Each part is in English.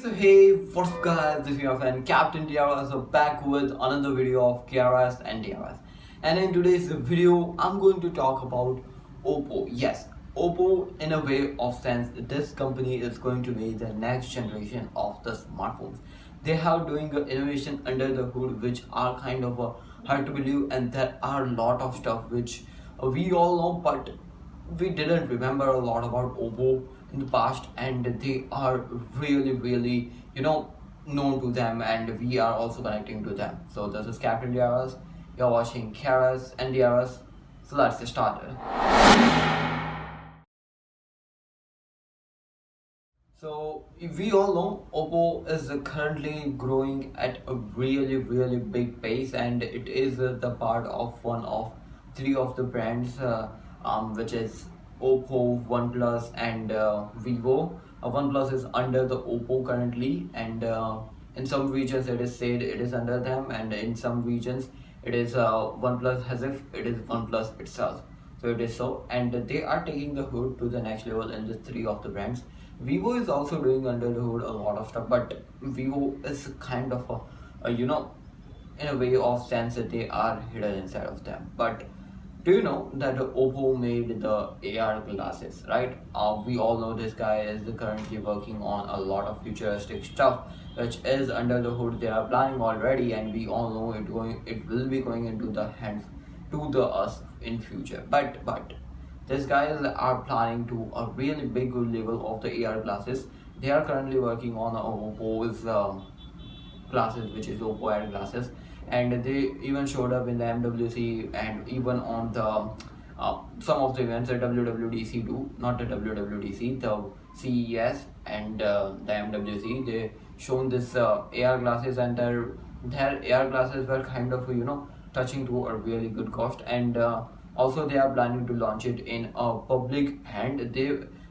So hey, what's up guys, this is your friend captaindrs, so back with another video of krsndrs. And in today's video, I'm going to talk about Oppo. Yes, Oppo, in a way of sense, this company is going to be the next generation of the smartphones. They have doing innovation under the hood which are kind of hard to believe, and there are a lot of stuff which we all know, but we didn't remember a lot about Oppo in the past, and they are really known to them, and we are also connecting to them. So this is Captain DRS. You're watching Karas and DRS. So let's get started. So we all know Oppo is currently growing at a really big pace, and it is the part of one of three of the brands, which is Oppo, OnePlus, and Vivo. OnePlus is under the Oppo currently, and in some regions it is said it is under them, and in some regions it is OnePlus as if it is OnePlus itself. So it is so, and they are taking the hood to the next level in the three of the brands. Vivo is also doing under the hood a lot of stuff, but Vivo is kind of in a way of sense that they are hidden inside of them. But do you know that Oppo made the AR glasses, right? We all know this guy is currently working on a lot of futuristic stuff, which is under the hood. They are planning already, and we all know it will be going into the hands to the us in future. But these guys are planning to a really big level of the AR glasses. They are currently working on Oppo's glasses, which is Oppo Air glasses, and they even showed up in the MWC and even on the some of the events at WWDC too, not the WWDC, the CES and the MWC. They shown this AR glasses, and their AR glasses were kind of touching to a really good cost, and also they are planning to launch it in a public hand.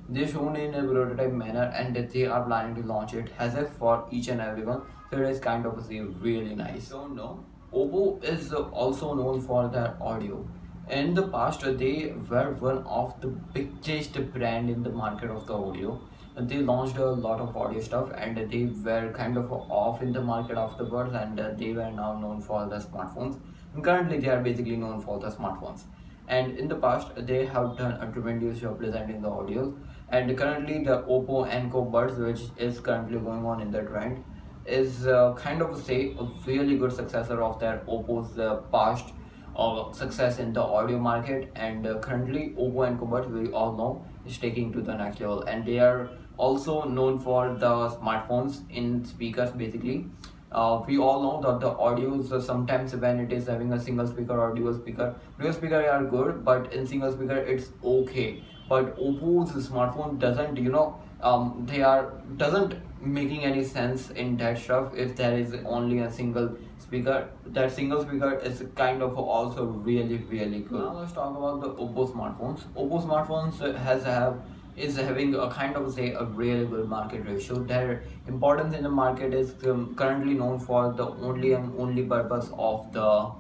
They shown in a prototype manner, and they are planning to launch it as if for each and everyone. So it is kind of really nice. So no, Oppo is also known for their audio. In the past, they were one of the biggest brand in the market of the audio. They launched a lot of audio stuff, and they were kind of off in the market afterwards, and they were now known for the smartphones. And currently, they are basically known for the smartphones. And in the past, they have done a tremendous job presenting the audio. And currently, the Oppo and Buds, which is currently going on in the trend, is kind of say a really good successor of their Oppo's past success in the audio market. And currently Oppo and Buds, we all know, is taking to the next level, and they are also known for the smartphones in speakers basically. We all know that the audios sometimes when it is having a single speaker or dual speaker are good, but in single speaker it's okay. But Oppo's smartphone doesn't they are doesn't making any sense in that stuff if there is only a single speaker. That single speaker is kind of also really good. Now let's talk about the Oppo smartphones. Oppo smartphones is having a kind of say a really good market ratio. Their importance in the market is currently known for the only and only purpose of the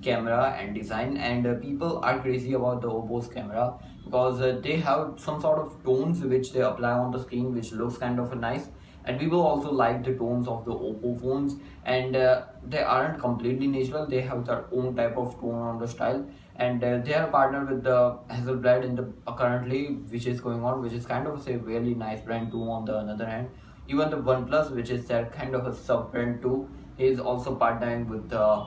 camera and design, and people are crazy about the Oppo's camera because they have some sort of tones which they apply on the screen which looks kind of nice, and people also like the tones of the Oppo phones, and they aren't completely natural. They have their own type of tone on the style, and they are partnered with the Hasselblad in the currently which is going on, which is kind of a really nice brand too. On the another hand, even the OnePlus, which is their kind of a sub brand too, is also partnering with the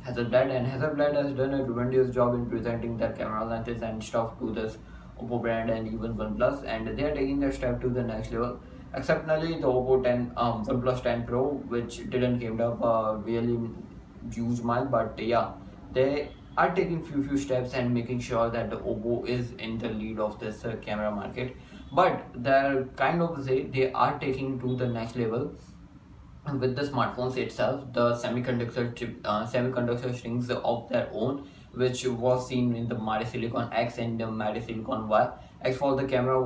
Hasselblad, and Hasselblad has done a tremendous job in presenting their camera lenses and stuff to this Oppo brand and even OnePlus, and they are taking their step to the next level. Exceptionally, the Oppo 10, OnePlus 10 Pro, which didn't came up really huge mile, but yeah, they are taking few steps and making sure that the Oppo is in the lead of this camera market. But they're kind of say they are taking to the next level with the smartphones itself, the semiconductor strings of their own, which was seen in the Silicon X and the Silicon Y. X for the camera,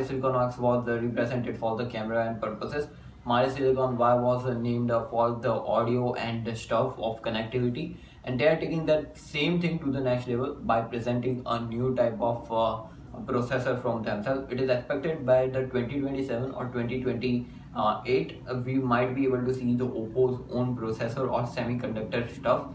Silicon X was represented for the camera and purposes. Silicon Y was named for the audio and the stuff of connectivity, and they are taking that same thing to the next level by presenting a new type of processor from themselves. It is expected by the 2027 or 2028 we might be able to see the Oppo's own processor or semiconductor stuff,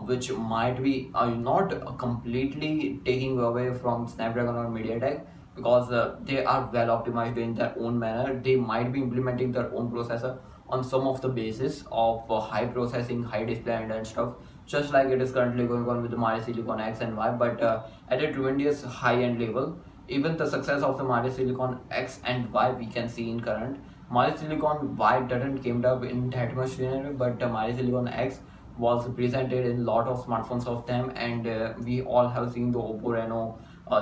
which might be not completely taking away from Snapdragon or MediaTek, because they are well optimized in their own manner. They might be implementing their own processor on some of the basis of high processing, high display and stuff, just like it is currently going on with the Mali Silicon X and Y, but at a tremendous high-end level. Even the success of the Mali Silicon X and Y we can see in current. Mali Silicon Y didn't came up in that much scenario, but Mali Silicon X was presented in a lot of smartphones of them, and we all have seen the Oppo Reno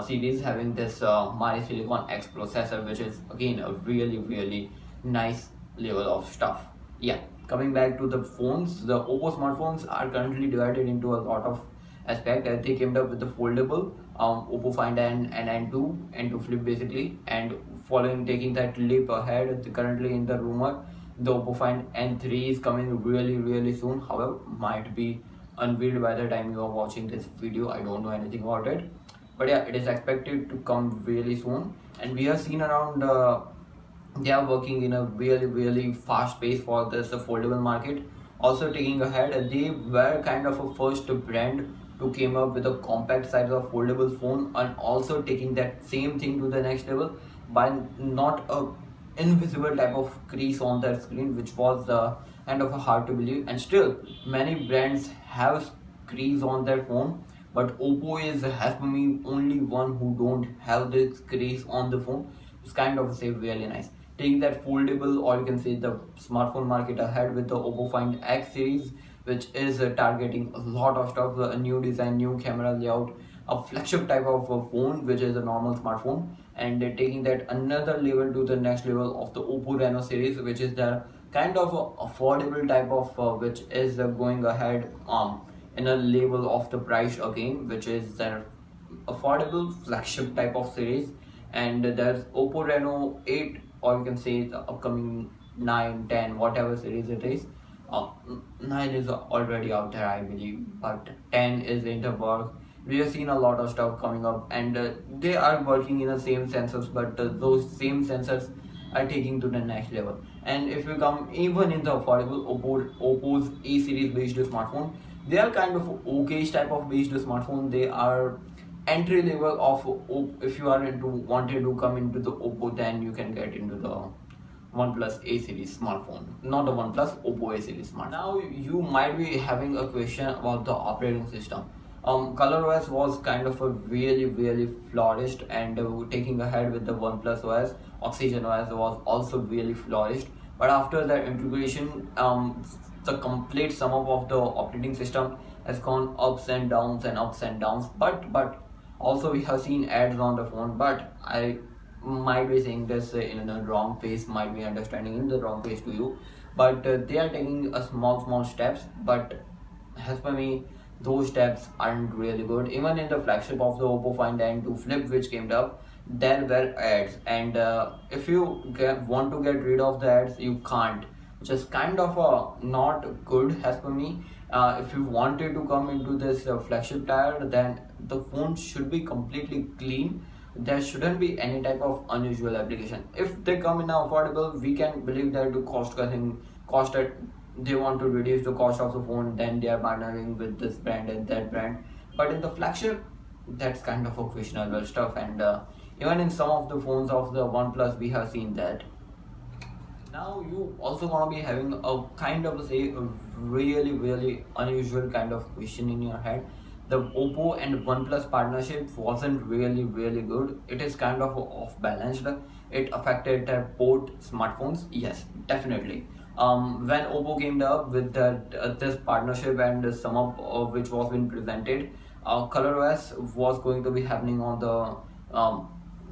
series having this Mali Silicon X processor, which is again a really nice level of stuff. Yeah, coming back to the phones, the Oppo smartphones are currently divided into a lot of aspect. They came up with the foldable Oppo Find and N2 N2 Flip basically, and following taking that leap ahead, currently in the rumor the Oppo Find N3 is coming really soon. However, might be unveiled by the time you are watching this video. I don't know anything about it, but yeah, it is expected to come really soon. And we have seen around they are working in a really fast pace for this foldable market. Also taking ahead, they were kind of a first brand to came up with a compact size of foldable phone, and also taking that same thing to the next level by not a invisible type of crease on their screen, which was kind of hard to believe. And still many brands have crease on their phone, but Oppo is, has for me, only one who don't have this crease on the phone. It's kind of say really nice. Taking that foldable, or you can say the smartphone market ahead with the Oppo Find X series, which is targeting a lot of stuff, a new design, new camera layout, a flagship type of phone, which is a normal smartphone, and taking that another level to the next level of the Oppo Reno series, which is the kind of affordable type of which is going ahead in a level of the price again, which is their affordable flagship type of series. And there's Oppo Reno 8, or you can say the upcoming 9, 10, whatever series it is. 9 is already out there, I believe, but 10 is in the work. We have seen a lot of stuff coming up, and they are working in the same sensors, but those same sensors are taking to the next level. And if you come even in the affordable Oppo's A series based smartphone, they are kind of okay type of based smartphone. They are entry level of if you are into wanted to come into the Oppo, then you can get into the OnePlus A series smartphone, not the OnePlus, Oppo A series smartphone. Now you might be having a question about the operating system. ColorOS was kind of a really flourished, and taking ahead with the OnePlus OS, Oxygen OS was also really flourished. But after that integration, the complete sum up of the operating system has gone ups and downs and ups and downs. But also we have seen ads on the phone, but I might be saying this in a wrong pace, might be understanding in the wrong pace to you, but they are taking a small steps, but as per me those steps aren't really good. Even in the flagship of the Oppo Find N2 Flip which came up, there were ads, and if you want to get rid of the ads, you can't, which is kind of not good as per me. If you wanted to come into this flagship tier, then the phone should be completely clean. There shouldn't be any type of unusual application. If they come in affordable, we can believe that the cost cutting, cost that they want to reduce the cost of the phone, then they are partnering with this brand and that brand. But in the flagship, that's kind of a questionable stuff, and even in some of the phones of the OnePlus we have seen that. Now you also gonna be having a kind of say a really unusual kind of question in your head. The Oppo and OnePlus partnership wasn't really good. It is kind of off balanced. It affected their both smartphones. Yes, definitely. When Oppo came up with that this partnership and the sum up which was being presented, ColorOS was going to be happening on the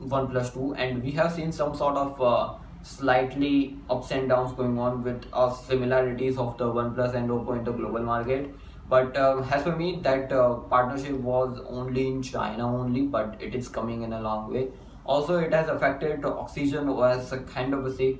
OnePlus 2, and we have seen some sort of slightly ups and downs going on with similarities of the OnePlus and Oppo in the global market. But as for me, that partnership was only in China only, but it is coming in a long way. Also, it has affected Oxygen OS, a kind of a say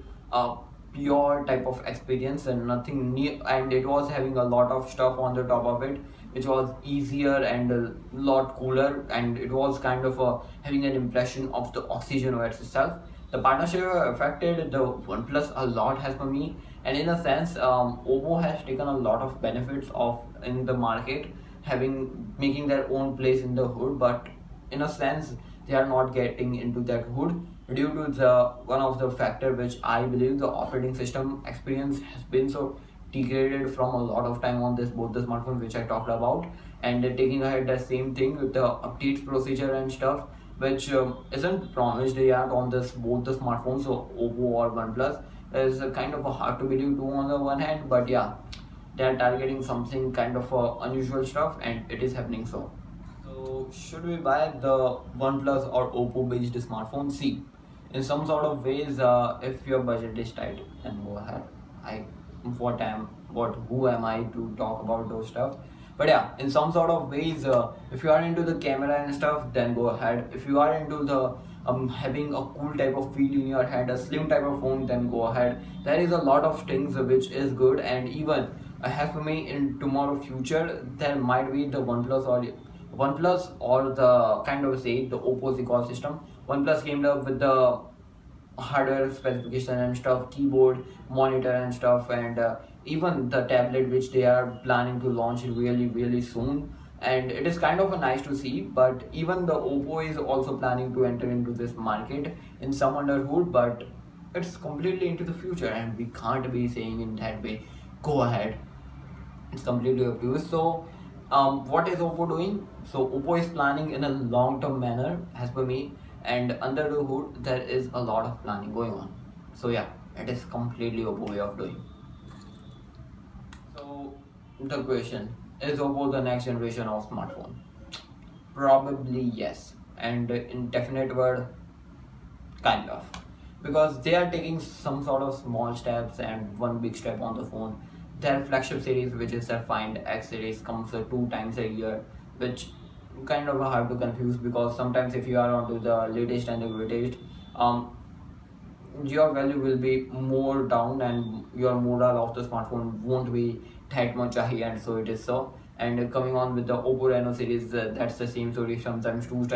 pure type of experience and nothing new, and it was having a lot of stuff on the top of it, which was easier and a lot cooler, and it was kind of having an impression of the oxygen OS itself. The partnership affected the OnePlus a lot as per me, and in a sense, Oppo has taken a lot of benefits of in the market, having making their own place in the hood, but in a sense they are not getting into that hood due to the one of the factor which I believe the operating system experience has been so degraded from a lot of time on this both the smartphones which I talked about, and taking ahead the same thing with the updates procedure and stuff which isn't promised yet on this both the smartphones, so Oppo or OnePlus is kind of a hard to believe too on the one hand, but yeah, they are targeting something kind of unusual stuff and it is happening. So should we buy the OnePlus or Oppo based smartphone? See, in some sort of ways, if your budget is tight, then go ahead. I who am I to talk about those stuff? But yeah, in some sort of ways, if you are into the camera and stuff, then go ahead. If you are into the having a cool type of feel in your hand, a slim type of phone, then go ahead. There is a lot of things which is good, and even as for me in tomorrow future, there might be the OnePlus or the kind of say the Oppo's ecosystem. OnePlus came up with the hardware specification and stuff, keyboard, monitor and stuff, and even the tablet which they are planning to launch really soon. And it is kind of a nice to see, but even the Oppo is also planning to enter into this market in some underhood, but it's completely into the future and we can't be saying in that way go ahead, it's completely up to you. So what is Oppo doing? So Oppo is planning in a long-term manner as per me, and under the hood there is a lot of planning going on. So yeah, it is completely Oppo way of doing. So the question, is Oppo the next generation of smartphone? Probably yes, and in definite word, kind of, because they are taking some sort of small steps and one big step on the phone. Their flagship series, which is their Find X series, comes 2 times a year, which kind of hard to confuse because sometimes if you are onto the latest and the greatest, your value will be more down and your model of the smartphone won't be that much high, and so it is so. And coming on with the Oppo Reno series, that's the same story, sometimes two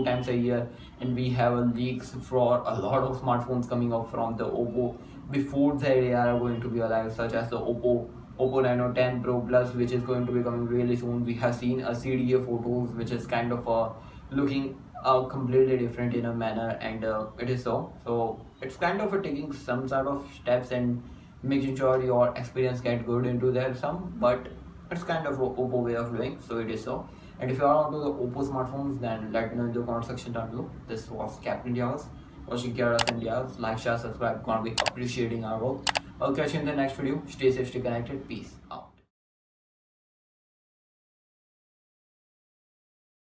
times a year, and we have leaks for a lot of smartphones coming up from the Oppo before they are going to be alive, such as the Oppo Reno 10 Pro Plus, which is going to be coming really soon. We have seen a CDA photos, which is kind of looking completely different in a manner, and it is so. So it's kind of taking some sort of steps and making sure your experience get good into there some, but it's kind of a Oppo way of doing. So it is so. And if you are onto the Oppo smartphones, then let me know in the comment section down below. This was captaindrs watching krsndrs. Like, share, subscribe. Gonna be appreciating our work. I'll catch you in the next video. Stay safe, stay connected. Peace out.